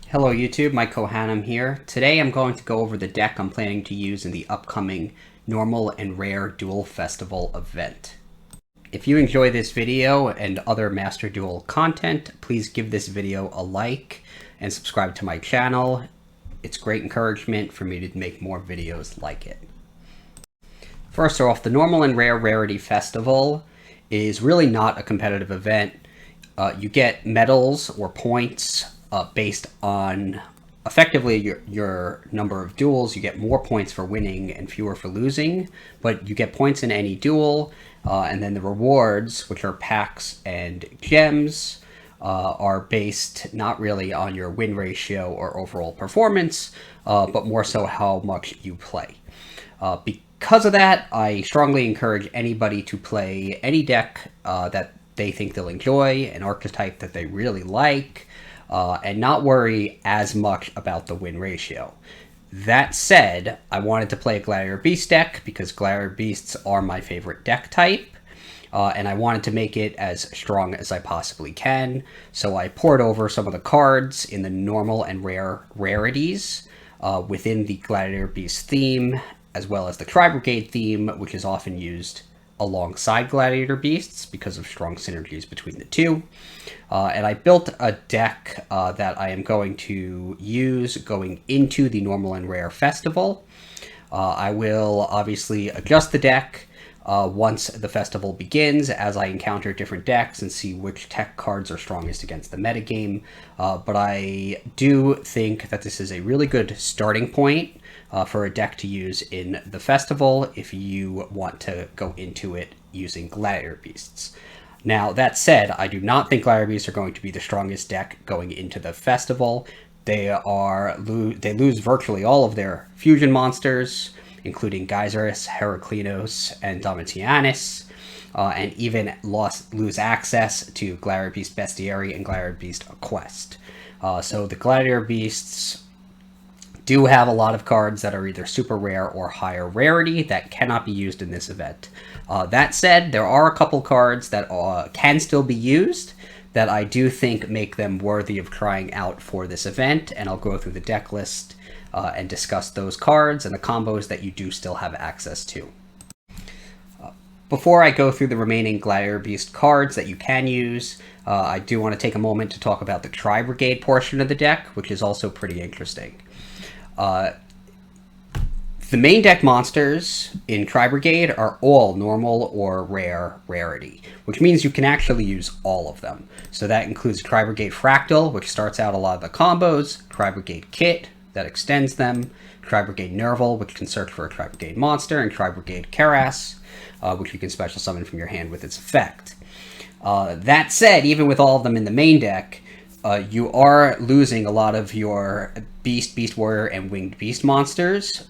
Hello YouTube, Mike Kohanam here. Today I'm going to go over the deck I'm planning to use in the upcoming Normal and Rare Duel Festival event. If you enjoy this video and other Master Duel content, please give this video a like and subscribe to my channel. It's great encouragement for me to make more videos like it. First off, the Normal and Rare Rarity Festival is really not a competitive event. You get medals or points based on effectively your number of duels. You get more points for winning and fewer for losing, but you get points in any duel, and then the rewards, which are packs and gems, are based not really on your win ratio or overall performance, but more so how much you play. Because of that, I strongly encourage anybody to play any deck that they think they'll enjoy, an archetype that they really like, and not worry as much about the win ratio. That said, I wanted to play a Gladiator Beast deck because Gladiator Beasts are my favorite deck type, and I wanted to make it as strong as I possibly can, so I poured over some of the cards in the normal and rare rarities within the Gladiator Beast theme, as well as the Tri-Brigade theme, which is often used alongside Gladiator Beasts because of strong synergies between the two. And I built a deck that I am going to use going into the Normal and Rare Festival. I will obviously adjust the deck once the festival begins as I encounter different decks and see which tech cards are strongest against the metagame. But I do think that this is a really good starting point for a deck to use in the festival if you want to go into it using Gladiator Beasts. Now, that said, I do not think Gladiator Beasts are going to be the strongest deck going into the festival. They lose virtually all of their fusion monsters, including Geyserus, Heraclinos, and Domitianus, and even lose access to Gladiator Beast Bestiary and Gladiator Beast Quest. So the Gladiator Beasts do have a lot of cards that are either super rare or higher rarity that cannot be used in this event. That said, there are a couple cards that can still be used that I do think make them worthy of trying out for this event, and I'll go through the deck list and discuss those cards and the combos that you do still have access to. Before I go through the remaining Gladiator Beast cards that you can use, I do want to take a moment to talk about the Tri-Brigade portion of the deck, which is also pretty interesting. The main deck monsters in Tri-Brigade are all normal or rare rarity, which means you can actually use all of them. So that includes Tri-Brigade Fraktall, which starts out a lot of the combos, Tri-Brigade Kitt, that extends them, Tri-Brigade Nervall, which can search for a Tri-Brigade monster, and Tri-Brigade Kerass, which you can special summon from your hand with its effect. That said, even with all of them in the main deck, you are losing a lot of your Beast, Beast Warrior, and Winged Beast monsters,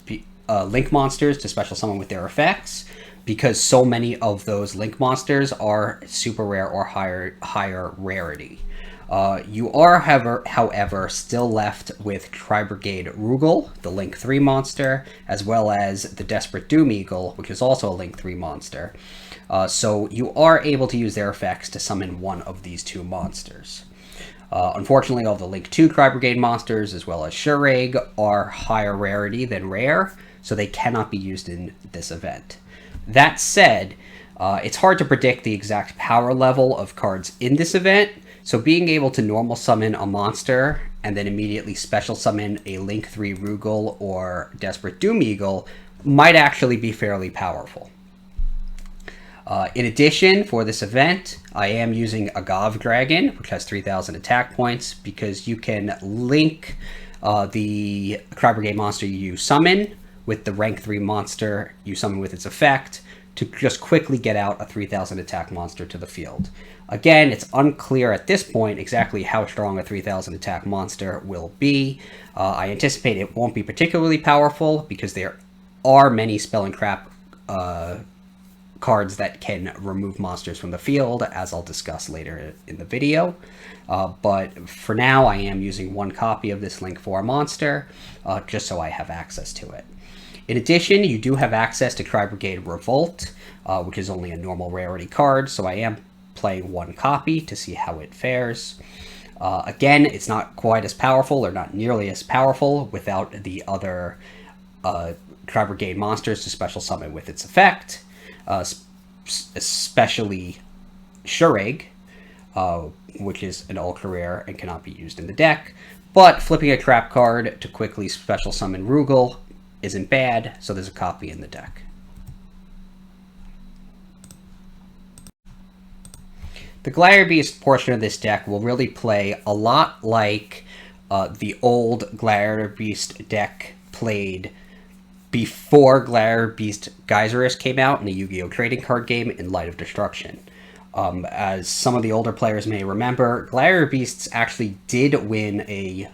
Link monsters to special summon with their effects, because so many of those Link monsters are super rare or higher rarity. You are, however, still left with Tri-Brigade Rugal, the Link 3 monster, as well as the Desperate Doom Eagle, which is also a Link 3 monster. So you are able to use their effects to summon one of these two monsters. Unfortunately, all the Link 2 Tri-Brigade monsters, as well as Shureg, are higher rarity than rare, so they cannot be used in this event. That said, it's hard to predict the exact power level of cards in this event, so being able to normal summon a monster and then immediately special summon a Link 3 Rugal or Desperate Doom Eagle might actually be fairly powerful. In addition, for this event, I am using a Gov Dragon, which has 3,000 attack points, because you can link the Tri-Brigade monster you summon with the rank 3 monster you summon with its effect to just quickly get out a 3,000 attack monster to the field. Again, it's unclear at this point exactly how strong a 3,000 attack monster will be. I anticipate it won't be particularly powerful because there are many Spell and Trap cards that can remove monsters from the field, as I'll discuss later in the video. But for now, I am using one copy of this Link 4 monster, just so I have access to it. In addition, you do have access to Tri-Brigade Revolt, which is only a normal rarity card, so I am playing one copy to see how it fares. Again, it's not quite as powerful, or not nearly as powerful, without the other Tri-Brigade monsters to special summon with its effect, especially Shureg, which is an ultra rare and cannot be used in the deck. But flipping a trap card to quickly special summon Rugal isn't bad, so there's a copy in the deck. The Gladiator Beast portion of this deck will really play a lot like the old Gladiator Beast deck played before Gladiator Beast Geyserist came out in the Yu-Gi-Oh! Trading card game in Light of Destruction. As some of the older players may remember, Gladiator Beasts actually did win a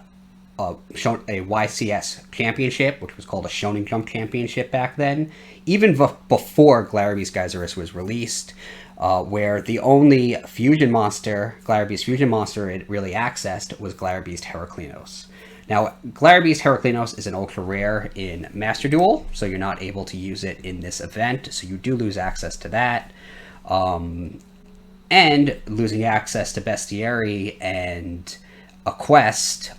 YCS championship, which was called a Shonen Jump championship back then, even before Gladiator Beast Geyserist was released, where the only fusion monster, Gladiator Beast fusion monster it really accessed was Gladiator Beast Heraklinos. Now, Gladiator Beast Heraklinos is an ultra rare in Master Duel, so you're not able to use it in this event, so you do lose access to that. And losing access to Bestiary and a quest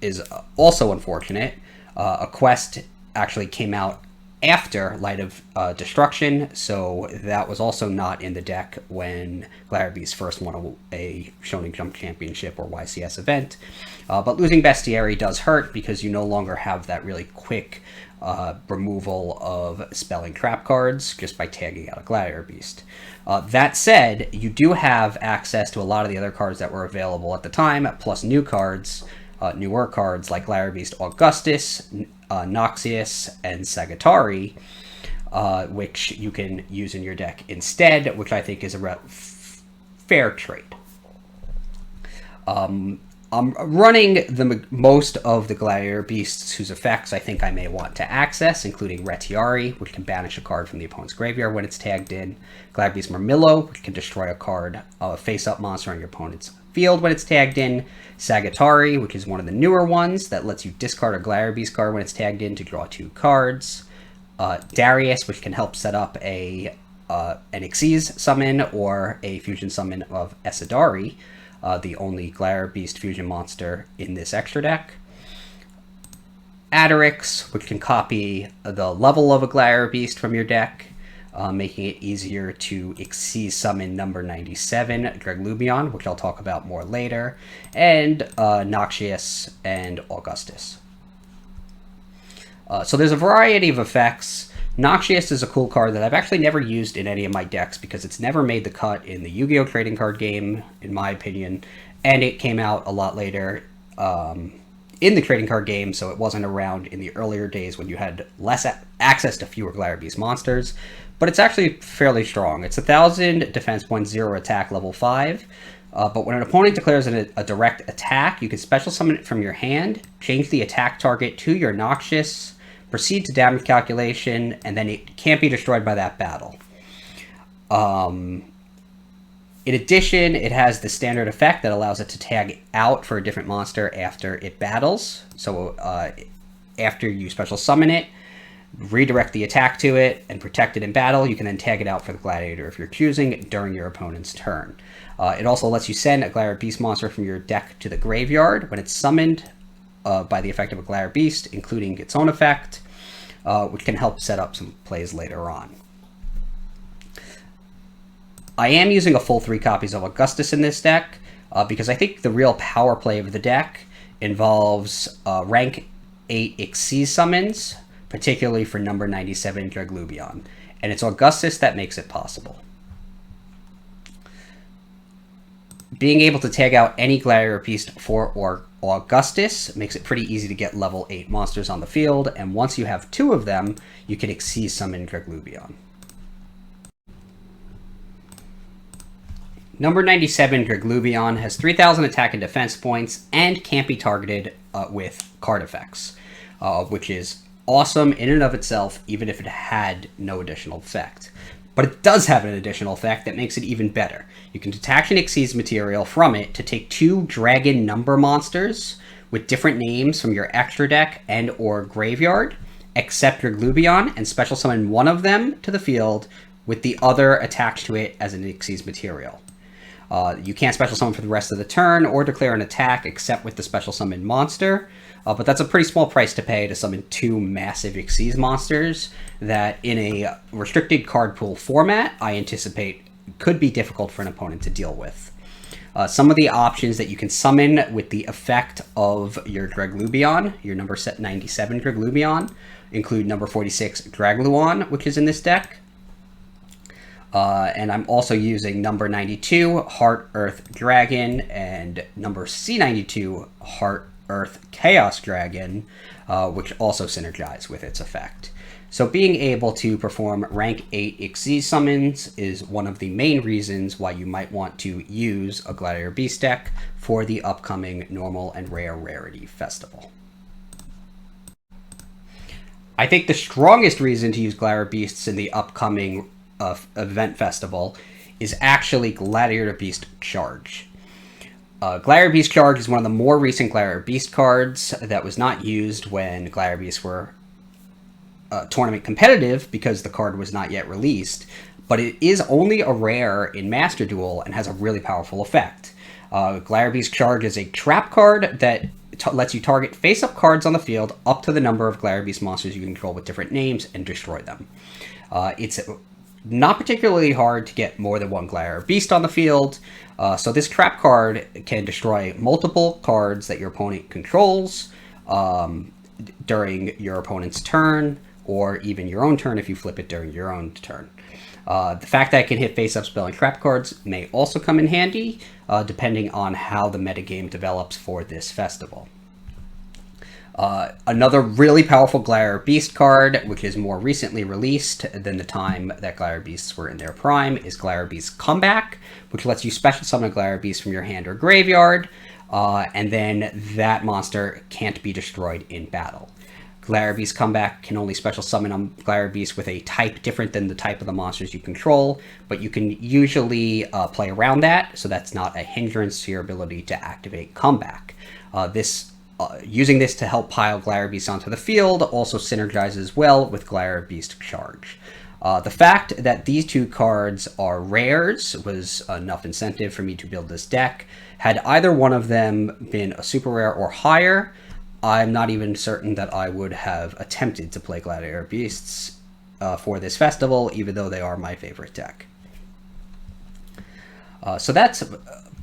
is also unfortunate. A quest actually came out after Light of Destruction, so that was also not in the deck when Gladiator Beast first won a Shonen Jump Championship or YCS event. But losing Bestiary does hurt because you no longer have that really quick removal of spelling trap cards just by tagging out a Gladiator Beast. That said, you do have access to a lot of the other cards that were available at the time, plus new cards, newer cards like Gladiator Beast Augustus, Noxious, and Sagittarii, which you can use in your deck instead, which I think is a fair trade. I'm running most of the Gladiator Beasts whose effects I think I may want to access, including Retiari, which can banish a card from the opponent's graveyard when it's tagged in, Gladiator Beast Murmillo, which can destroy a card, a face-up monster on your opponent's field when it's tagged in, Sagittarii, which is one of the newer ones that lets you discard a Gladiator Beast card when it's tagged in to draw 2 cards, Darius, which can help set up an Xyz summon or a fusion summon of Essedarii, the only Gladiator Beast fusion monster in this extra deck. Attorix, which can copy the level of a Gladiator Beast from your deck, making it easier to Xyz summon number 97, Draglubion, which I'll talk about more later, and Noxious and Augustus. So there's a variety of effects. Noxious is a cool card that I've actually never used in any of my decks because it's never made the cut in the Yu-Gi-Oh! Trading card game, in my opinion, and it came out a lot later in the trading card game, so it wasn't around in the earlier days when you had less access to fewer Gladiator Beast monsters, but it's actually fairly strong. It's 1,000 defense points, 0 attack, level 5, but when an opponent declares a direct attack, you can special summon it from your hand, change the attack target to your Noxious, proceed to damage calculation, and then it can't be destroyed by that battle. In addition, it has the standard effect that allows it to tag out for a different monster after it battles. So after you special summon it, redirect the attack to it, and protect it in battle, you can then tag it out for the Gladiator if you're choosing during your opponent's turn. It also lets you send a Gladiator Beast monster from your deck to the graveyard when it's summoned by the effect of a Gladiator Beast, including its own effect, which can help set up some plays later on. I am using a full 3 copies of Augustus in this deck, because I think the real power play of the deck involves rank 8 Xyz summons, particularly for number 97 Draglubion, and it's Augustus that makes it possible. Being able to tag out any Gladiator Beast for Augustus makes it pretty easy to get level 8 monsters on the field, and once you have 2 of them, you can Xyz summon Draglubion. Number 97 Draglubion has 3,000 attack and defense points and can't be targeted with card effects, which is awesome in and of itself, even if it had no additional effect. But it does have an additional effect that makes it even better. You can detach an Xyz material from it to take 2 dragon number monsters with different names from your extra deck and or graveyard, except Draglubion, and special summon one of them to the field with the other attached to it as an Xyz material. You can't special summon for the rest of the turn or declare an attack except with the special summon monster. But that's a pretty small price to pay to summon 2 massive Xyz monsters that in a restricted card pool format I anticipate could be difficult for an opponent to deal with. Some of the options that you can summon with the effect of your Draglubion, your number set 97 Draglubion, include number 46 Dragluon, which is in this deck. And I'm also using number 92 Heart Earth Dragon and number C92 Heart Earth Chaos Dragon, which also synergize with its effect. So being able to perform rank 8 Xyz summons is one of the main reasons why you might want to use a Gladiator Beast deck for the upcoming Normal and Rare Rarity Festival. I think the strongest reason to use Gladiator Beasts in the upcoming event festival is actually Gladiator Beast Charge. Gladiator Beast Charge is one of the more recent Gladiator Beast cards that was not used when Gladiator Beasts were tournament competitive because the card was not yet released, but it is only a rare in Master Duel and has a really powerful effect. Gladiator Beast Charge is a trap card that lets you target face-up cards on the field up to the number of Gladiator Beast monsters you control with different names and destroy them. It's not particularly hard to get more than one Gladiator Beast on the field, so this trap card can destroy multiple cards that your opponent controls during your opponent's turn, or even your own turn if you flip it during your own turn. The fact that it can hit face-up spell and trap cards may also come in handy, depending on how the metagame develops for this festival. Another really powerful Gladiator Beast card, which is more recently released than the time that Gladiator Beasts were in their prime, is Gladiator Beast Comeback, which lets you special summon a Gladiator Beast from your hand or graveyard, and then that monster can't be destroyed in battle. Gladiator Beast Comeback can only special summon a Gladiator Beast with a type different than the type of the monsters you control, but you can usually play around that, so that's not a hindrance to your ability to activate Comeback. Using this to help pile Gladiator Beasts onto the field also synergizes well with Gladiator Beast Charge. The fact that these two cards are rares was enough incentive for me to build this deck. Had either one of them been a super rare or higher, I'm not even certain that I would have attempted to play Gladiator Beasts for this festival, even though they are my favorite deck. So that's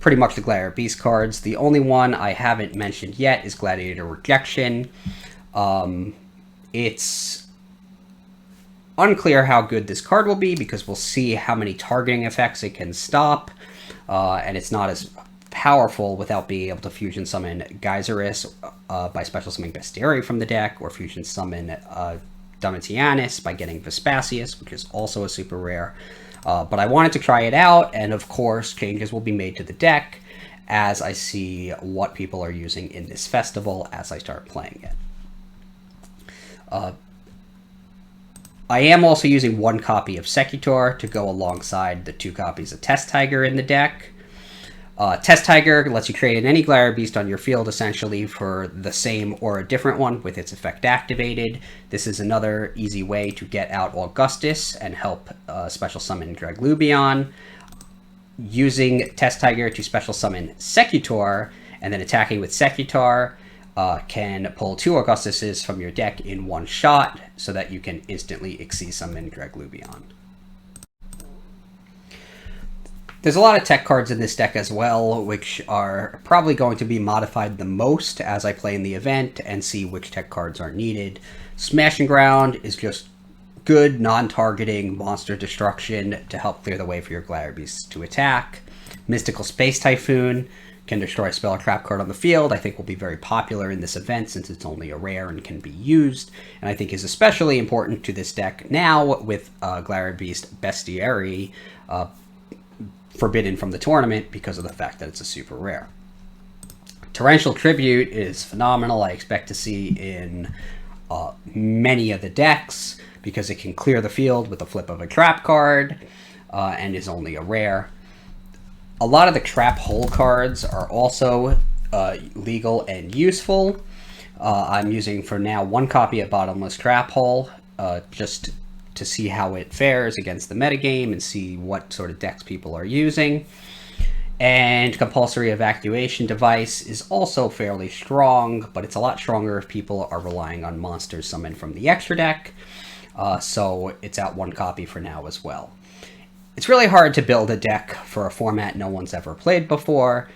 pretty much the Gladiator Beast cards. The only one I haven't mentioned yet is Gladiator Rejection. It's unclear how good this card will be because we'll see how many targeting effects it can stop, and it's not as powerful without being able to fusion summon Geysiris by special summoning Bestiary from the deck, or fusion summon Domitianus by getting Vespasius, which is also a super rare. But I wanted to try it out, and of course changes will be made to the deck as I see what people are using in this festival as I start playing it. I am also using one copy of Secutor to go alongside the 2 copies of Test Tiger in the deck. Test Tiger lets you create any Gladiator Beast on your field essentially for the same or a different one with its effect activated. This is another easy way to get out Augustus and help special summon Draglubion. Using Test Tiger to special summon Secutor and then attacking with Secutor can pull 2 Augustuses from your deck in one shot so that you can instantly Xyz summon Draglubion. There's a lot of tech cards in this deck as well, which are probably going to be modified the most as I play in the event and see which tech cards are needed. Smash and Ground is just good non-targeting monster destruction to help clear the way for your Gladiator Beasts to attack. Mystical Space Typhoon can destroy a spell or trap card on the field. I think will be very popular in this event since it's only a rare and can be used, and I think is especially important to this deck now with Gladiator Beast Bestiary forbidden from the tournament because of the fact that it's a super rare. Torrential Tribute is phenomenal. I expect to see in many of the decks because it can clear the field with the flip of a trap card and is only a rare. A lot of the trap hole cards are also legal and useful. I'm using for now 1 copy of Bottomless Trap Hole just to see how it fares against the metagame and see what sort of decks people are using. And Compulsory Evacuation device is also fairly strong, but it's a lot stronger if people are relying on monsters summoned from the extra deck. So it's out 1 copy for now as well. It's really hard to build a deck for a format no one's ever played before,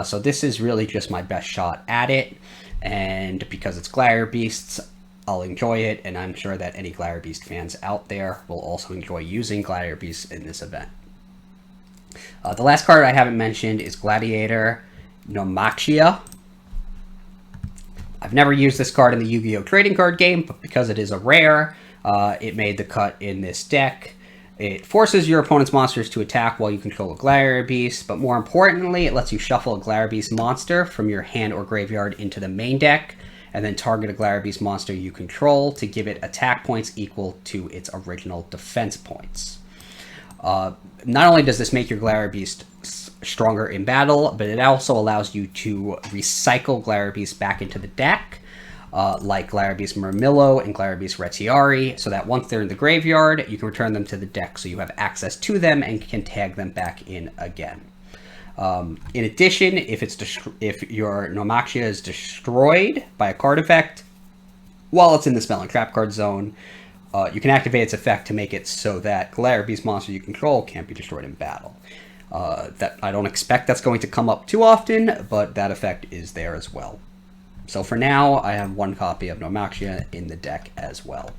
so this is really just my best shot at it, and because it's Gladiator Beasts, I'll enjoy it, and I'm sure that any Gladiator Beast fans out there will also enjoy using Gladiator Beasts in this event. The last card I haven't mentioned is Gladiator Naumachia. I've never used this card in the Yu-Gi-Oh! Trading card game, but because it is a rare, it made the cut in this deck. It forces your opponent's monsters to attack while you control a Gladiator Beast, but more importantly, it lets you shuffle a Gladiator Beast monster from your hand or graveyard into the main deck, and then target a Gladiator Beast monster you control to give it attack points equal to its original defense points. Not only does this make your Gladiator Beast stronger in battle, but it also allows you to recycle Gladiator Beast back into the deck, like Gladiator Beast Murmillo and Gladiator Beast Retiari, so that once they're in the graveyard, you can return them to the deck so you have access to them and can tag them back in again. In addition, if your Naumachia is destroyed by a card effect while it's in the spell and trap card zone, you can activate its effect to make it so that Gladiator Beast monster you control can't be destroyed in battle. That I don't expect that's going to come up too often, but that effect is there as well. So for now, I have 1 copy of Naumachia in the deck as well.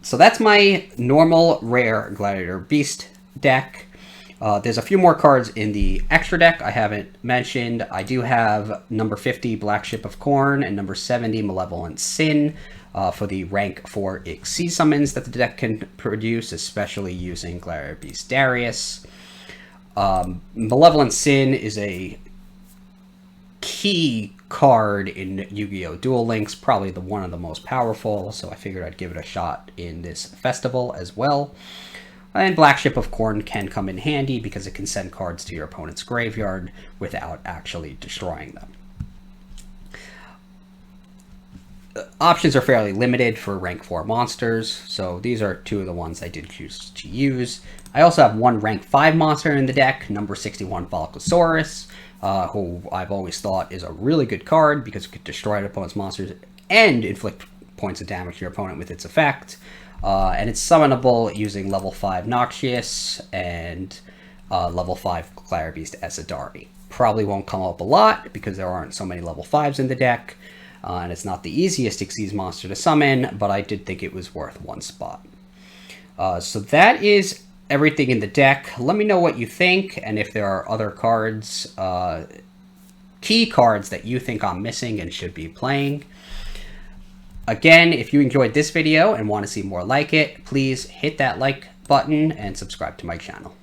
So that's my normal rare Gladiator Beast deck. There's a few more cards in the extra deck I haven't mentioned. I do have number 50 Blackship of Khorne and number 70 Malevolent Sin for the rank 4 Xyz summons that the deck can produce, especially using Gladiator Beast Darius. Malevolent Sin is a key card in Yu-Gi-Oh! Duel Links, probably one of the most powerful, so I figured I'd give it a shot in this festival as well. And Blackship of Khorne can come in handy because it can send cards to your opponent's graveyard without actually destroying them. Options are fairly limited for rank 4 monsters, so these are 2 of the ones I did choose to use. I also have 1 rank 5 monster in the deck, number 61 Follicosaurus, who I've always thought is a really good card because it could destroy an opponent's monsters and inflict points of damage to your opponent with its effect. And it's summonable using level 5 Noxious and level 5 Gladiator Beast Essedarii. Probably won't come up a lot because there aren't so many level 5s in the deck, and it's not the easiest Xyz monster to summon, but I did think it was worth 1 spot. So that is everything in the deck. Let me know what you think, and if there are other cards, key cards that you think I'm missing and should be playing. Again, if you enjoyed this video and want to see more like it, please hit that like button and subscribe to my channel.